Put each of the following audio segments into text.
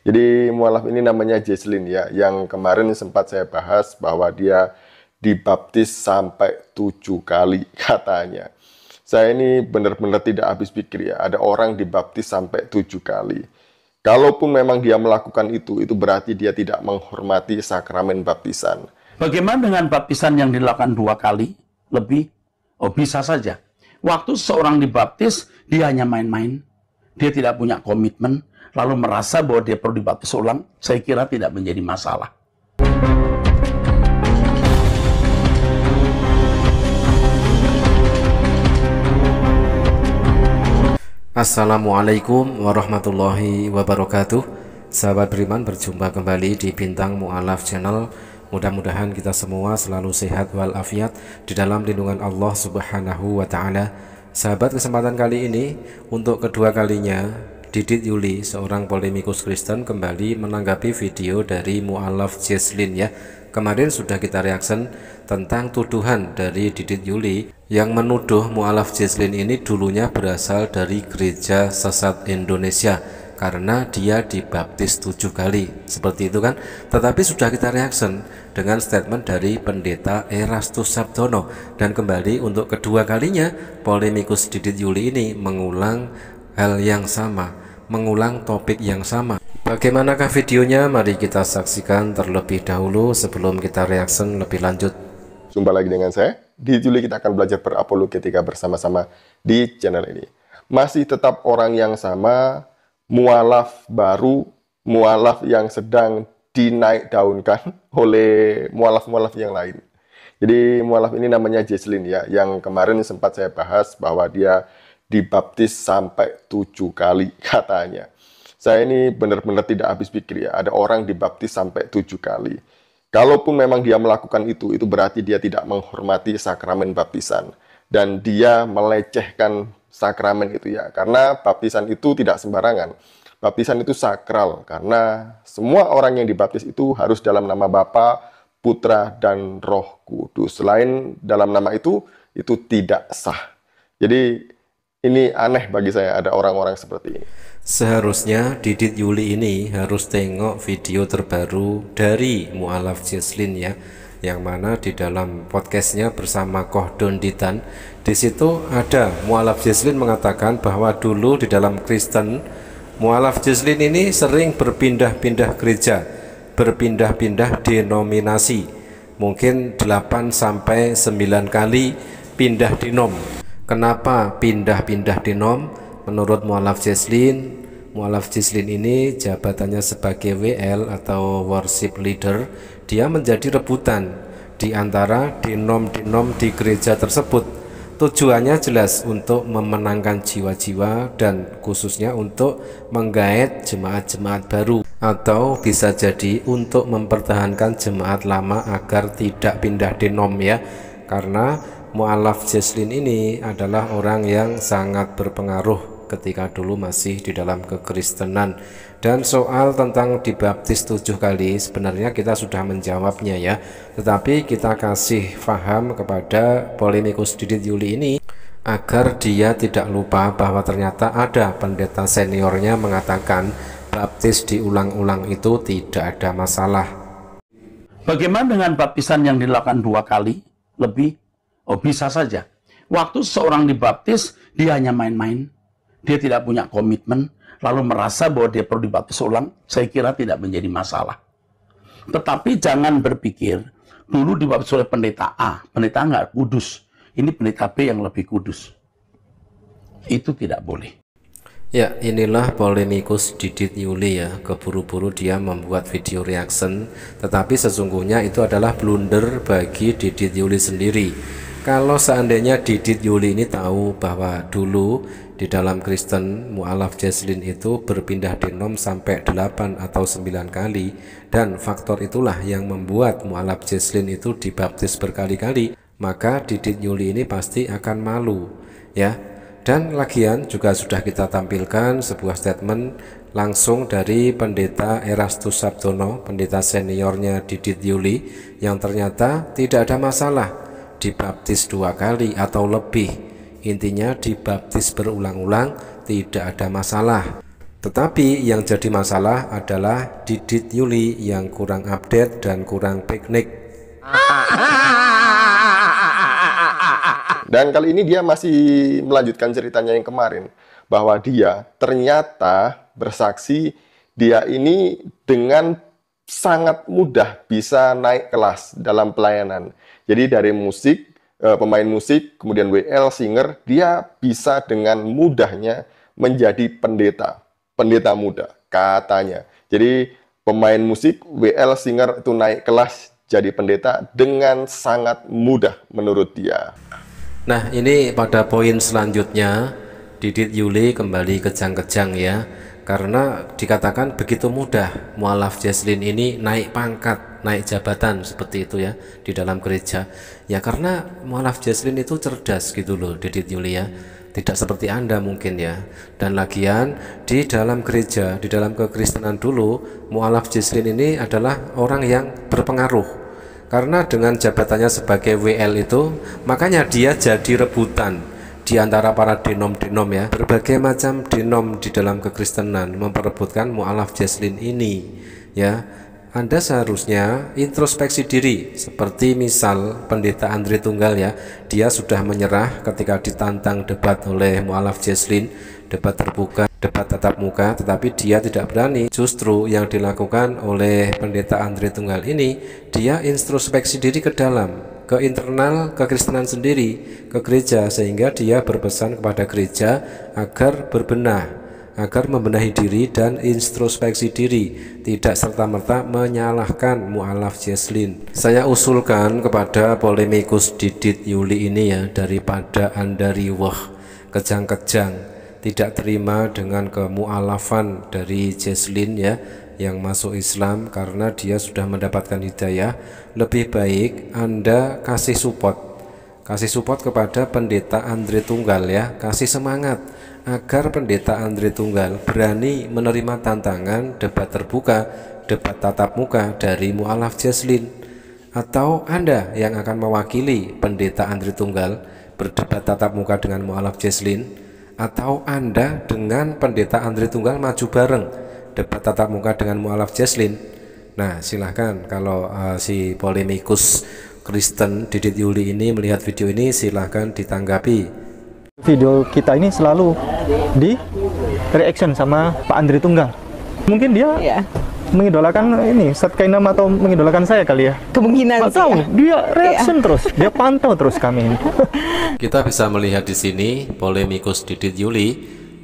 Jadi mualaf ini namanya Jesslyn ya, yang kemarin sempat saya bahas bahwa dia dibaptis sampai 7 kali katanya. Saya ini benar-benar tidak habis pikir ya, ada orang dibaptis sampai 7 kali. Kalaupun memang dia melakukan itu berarti dia tidak menghormati sakramen baptisan. Bagaimana dengan baptisan yang dilakukan 2 kali lebih? Oh, bisa saja. Waktu seseorang dibaptis, dia hanya main-main. Dia tidak punya komitmen, lalu merasa bahwa dia perlu dibaptis ulang. Saya kira tidak menjadi masalah. Assalamualaikum warahmatullahi wabarakatuh. Sahabat beriman, berjumpa kembali di Bintang Mu'alaf Channel. Mudah-mudahan kita semua selalu sehat walafiat di dalam lindungan Allah Subhanahu wa Ta'ala. Sahabat, kesempatan kali ini untuk kedua kalinya Didit Yuli, seorang polemikus Kristen, kembali menanggapi video dari Mu'alaf Jesslyn ya. Kemarin sudah kita reaction tentang tuduhan dari Didit Yuli yang menuduh Mu'alaf Jesslyn ini dulunya berasal dari Gereja Sesat Indonesia karena dia dibaptis 7 kali, seperti itu kan. Tetapi sudah kita reaction dengan statement dari Pendeta Erastus Sabtono, dan kembali untuk kedua kalinya polemikus Didit Yuli ini mengulang hal yang sama, mengulang topik yang sama. Bagaimanakah videonya? Mari kita saksikan terlebih dahulu sebelum kita reaction lebih lanjut. Jumpa lagi dengan saya. Di Juli kita akan belajar berapologetika bersama-sama di channel ini. Masih tetap orang yang sama, mualaf baru, mualaf yang sedang dinaik daunkan oleh mualaf-mualaf yang lain. Jadi mualaf ini namanya Jesslyn ya, yang kemarin sempat saya bahas bahwa dia dibaptis sampai 7 kali katanya. Saya ini benar-benar tidak habis pikir ya, ada orang dibaptis sampai 7 kali. Kalaupun memang dia melakukan itu berarti dia tidak menghormati sakramen baptisan. Dan dia melecehkan sakramen itu ya, karena baptisan itu tidak sembarangan. Baptisan itu sakral, karena semua orang yang dibaptis itu harus dalam nama Bapa, Putra, dan Roh Kudus. Selain dalam nama itu tidak sah. Jadi ini aneh bagi saya ada orang-orang seperti ini. Seharusnya Didit Yuli ini harus tengok video terbaru dari Mu'alaf Jesslyn ya, yang mana di dalam podcastnya bersama Koh Donditan, di situ ada Mu'alaf Jesslyn mengatakan bahwa dulu di dalam Kristen, Mu'alaf Jesslyn ini sering berpindah-pindah gereja, berpindah-pindah denominasi, mungkin 8-9 kali pindah denom. Kenapa pindah-pindah denom? Menurut Mu'alaf Jesslyn ini jabatannya sebagai WL atau Worship Leader. Dia menjadi rebutan di antara denom-denom di gereja tersebut. Tujuannya jelas untuk memenangkan jiwa-jiwa dan khususnya untuk menggait jemaat-jemaat baru, atau bisa jadi untuk mempertahankan jemaat lama agar tidak pindah denom ya. Karena Mu'alaf Jesslyn ini adalah orang yang sangat berpengaruh ketika dulu masih di dalam kekristenan. Dan soal tentang dibaptis 7 kali sebenarnya kita sudah menjawabnya ya, tetapi kita kasih paham kepada polemikus Didit Yuli ini agar dia tidak lupa bahwa ternyata ada pendeta seniornya mengatakan baptis diulang-ulang itu tidak ada masalah. Bagaimana dengan baptisan yang dilakukan 2 kali lebih? Oh, bisa saja. Waktu seseorang dibaptis, dia hanya main-main. Dia tidak punya komitmen, lalu merasa bahwa dia perlu dibaptis ulang. Saya kira tidak menjadi masalah. Tetapi jangan berpikir, dulu dibaptis oleh pendeta A, pendeta nggak kudus. Ini pendeta B yang lebih kudus. Itu tidak boleh. Ya, inilah polemikus Didit Yuli ya. Keburu-buru dia membuat video reaction, tetapi sesungguhnya itu adalah blunder bagi Didit Yuli sendiri. Kalau seandainya Didit Yuli ini tahu bahwa dulu di dalam Kristen Mu'alaf Jesslyn itu berpindah denom sampai 8 atau 9 kali, dan faktor itulah yang membuat Mu'alaf Jesslyn itu dibaptis berkali-kali, maka Didit Yuli ini pasti akan malu ya. Dan lagian juga sudah kita tampilkan sebuah statement langsung dari Pendeta Erastus Sabtono, pendeta seniornya Didit Yuli, yang ternyata tidak ada masalah dibaptis 2 kali atau lebih. Intinya dibaptis berulang-ulang tidak ada masalah. Tetapi yang jadi masalah adalah Didit Yuli yang kurang update dan kurang piknik. Dan kali ini dia masih melanjutkan ceritanya yang kemarin, bahwa dia ternyata bersaksi dia ini dengan sangat mudah bisa naik kelas dalam pelayanan. Jadi dari musik, pemain musik, kemudian WL, singer, dia bisa dengan mudahnya menjadi pendeta muda, katanya. Jadi pemain musik, WL, singer itu naik kelas jadi pendeta dengan sangat mudah menurut dia. Nah, ini pada poin selanjutnya Didit Yuli kembali kejang-kejang ya, karena dikatakan begitu mudah mualaf Jesslyn ini naik pangkat, naik jabatan seperti itu ya di dalam gereja. Ya karena mualaf Jesslyn itu cerdas gitu loh Didit Yuli ya, tidak seperti Anda mungkin ya. Dan lagian di dalam gereja, di dalam kekristenan dulu, mualaf Jesslyn ini adalah orang yang berpengaruh. Karena dengan jabatannya sebagai WL itu, makanya dia jadi rebutan di antara para denom-denom ya. Berbagai macam denom di dalam kekristenan memperebutkan mualaf Jesslyn ini ya. Anda seharusnya introspeksi diri, seperti misal pendeta Andre Tunggal ya, dia sudah menyerah ketika ditantang debat oleh mualaf Jesslyn, debat terbuka, debat tatap muka, tetapi dia tidak berani. Justru yang dilakukan oleh pendeta Andre Tunggal ini, dia introspeksi diri ke dalam, ke internal kekristenan sendiri, ke gereja, sehingga dia berpesan kepada gereja agar berbenah, agar membenahi diri dan introspeksi diri, tidak serta-merta menyalahkan mualaf Jesslyn. Saya usulkan kepada polemikus Didit Yuli ini ya, daripada Anda riweh, kejang-kejang, tidak terima dengan kemualafan dari Jesslyn ya, yang masuk Islam karena dia sudah mendapatkan hidayah, lebih baik Anda kasih support kepada pendeta Andre Tunggal ya, kasih semangat agar pendeta Andre Tunggal berani menerima tantangan debat terbuka, debat tatap muka dari mualaf Jesslyn. Atau Anda yang akan mewakili pendeta Andre Tunggal berdebat tatap muka dengan mualaf Jesslyn, atau Anda dengan pendeta Andre Tunggal maju bareng debat tatap muka dengan mualaf Jesslyn. Nah silahkan, kalau si polemikus Kristen Didit Yuli ini melihat video ini, silahkan ditanggapi. Video kita ini selalu di reaction sama Pak Andre Tunggal. Mungkin dia mengidolakan ini Ustadz Kainam atau mengidolakan saya kali ya. Kemungkinan tahu, dia reaction terus, dia pantau terus kami ini. Kita bisa melihat di sini polemikus Didit Yuli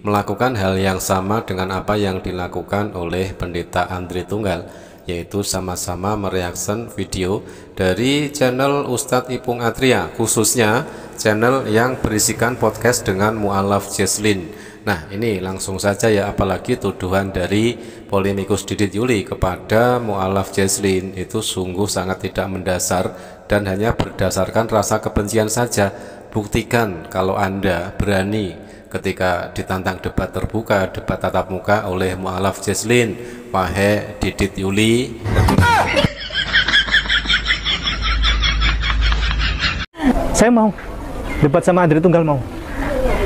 melakukan hal yang sama dengan apa yang dilakukan oleh pendeta Andre Tunggal, yaitu sama-sama mereaction video dari channel Ustadz Ipung Atria, khususnya channel yang berisikan podcast dengan mualaf Jesslyn. Nah ini langsung saja ya, apalagi tuduhan dari polemikus Didit Yuli kepada mualaf Jesslyn itu sungguh sangat tidak mendasar dan hanya berdasarkan rasa kebencian saja. Buktikan kalau Anda berani ketika ditantang debat terbuka, debat tatap muka oleh mualaf Jesslyn, wahai Didit Yuli. Saya mau debat sama Andre Tunggal, mau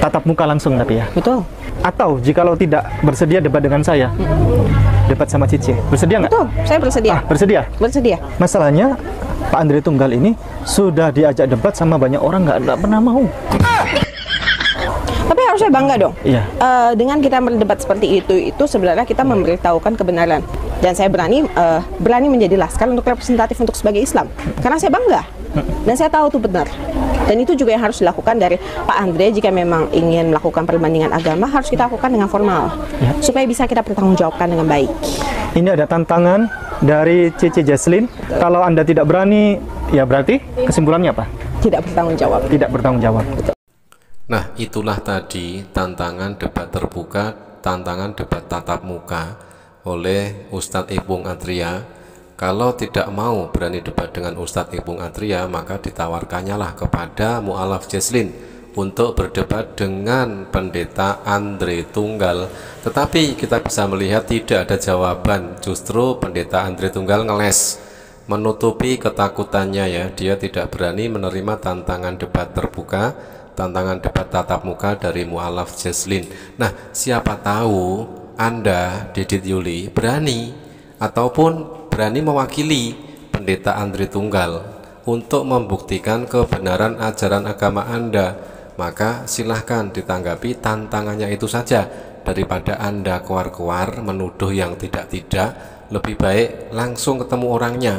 tatap muka langsung tapi ya. Betul. Atau jikalau tidak bersedia debat dengan saya, debat sama Cici. Bersedia nggak? Betul, saya bersedia. Bersedia? Bersedia. Masalahnya Pak Andre Tunggal ini sudah diajak debat sama banyak orang, nggak pernah mau. Tapi harusnya bangga dong. Iya. Dengan kita berdebat seperti itu sebenarnya kita memberitahukan kebenaran. Dan saya berani menjadi laskar untuk representatif untuk sebagai Islam. Karena saya bangga. Dan saya tahu itu benar. Dan itu juga yang harus dilakukan dari Pak Andre. Jika memang ingin melakukan perbandingan agama, harus kita lakukan dengan formal ya, supaya bisa kita bertanggungjawabkan dengan baik. Ini ada tantangan dari Cici Jesslyn. Kalau Anda tidak berani, ya berarti kesimpulannya apa? Tidak bertanggung jawab. Tidak bertanggung jawab. Nah itulah tadi tantangan debat terbuka, tantangan debat tatap muka oleh Ustadz Ipung Atria. Kalau tidak mau berani debat dengan Ustadz Ipung Atria, maka ditawarkannya lah kepada mualaf Jesslyn untuk berdebat dengan pendeta Andre Tunggal. Tetapi kita bisa melihat tidak ada jawaban. Justru pendeta Andre Tunggal ngeles, menutupi ketakutannya ya. Dia tidak berani menerima tantangan debat terbuka, tantangan debat tatap muka dari mualaf Jesslyn. Nah siapa tahu Anda, Didit Yuli, berani ataupun berani mewakili Pendeta Andri Tunggal untuk membuktikan kebenaran ajaran agama Anda, maka silahkan ditanggapi tantangannya itu saja. Daripada Anda keluar-keluar menuduh yang tidak-tidak, lebih baik langsung ketemu orangnya.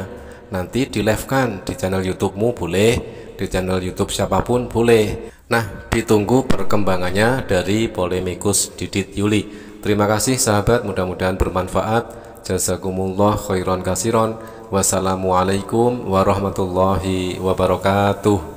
Nanti di live-kan di channel YouTube-mu boleh, di channel YouTube siapapun boleh. Nah, ditunggu perkembangannya dari polemikus Didit Yuli. Terima kasih sahabat, mudah-mudahan bermanfaat. Jazakumullah khairan kasiron. Wassalamualaikum warahmatullahi wabarakatuh.